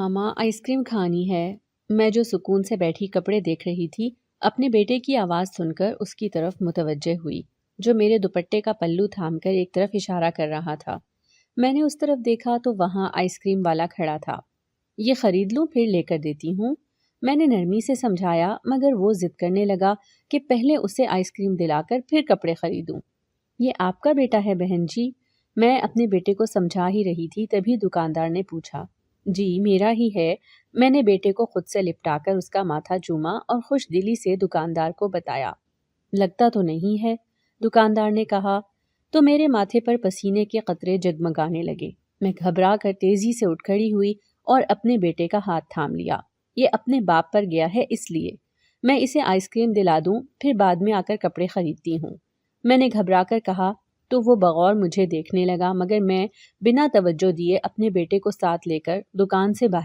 ماما ice cream کھانی ہے۔ میں جو سکون سے بیٹھی کپڑے دیکھ رہی تھی اپنے بیٹے کی آواز سن کر اس کی طرف متوجہ ہوئی جو میرے دوپٹے کا پلو تھام کر ایک طرف اشارہ کر رہا تھا۔ میں نے اس طرف دیکھا تو وہاں آئس کریم والا کھڑا تھا۔ یہ خرید لوں پھر لے کر دیتی ہوں، میں نے نرمی سے سمجھایا، مگر وہ ضد کرنے لگا کہ پہلے اسے آئس کریم دلا کر پھر کپڑے خریدوں۔ یہ آپ کا بیٹا ہے بہن جی؟ میں اپنے بیٹے کو سمجھا ہی رہی تھی تبھی دکاندار نے پوچھا۔ جی میرا ہی ہے، میں نے بیٹے کو خود سے لپٹا کر اس کا ماتھا چوما اور خوش دلی سے دکاندار کو بتایا۔ لگتا تو نہیں ہے، دکاندار نے کہا تو میرے ماتھے پر پسینے کے قطرے جگمگانے لگے۔ میں گھبرا کر تیزی سے اٹھ کھڑی ہوئی اور اپنے بیٹے کا ہاتھ تھام لیا۔ یہ اپنے باپ پر گیا ہے اس لیے میں اسے آئس کریم دلا دوں پھر بعد میں آ کر کپڑے خریدتی ہوں، میں نے گھبرا کر کہا تو وہ بغور مجھے دیکھنے لگا، مگر میں بنا توجہ دیے اپنے بیٹے کو ساتھ لے کر دکان سے باہر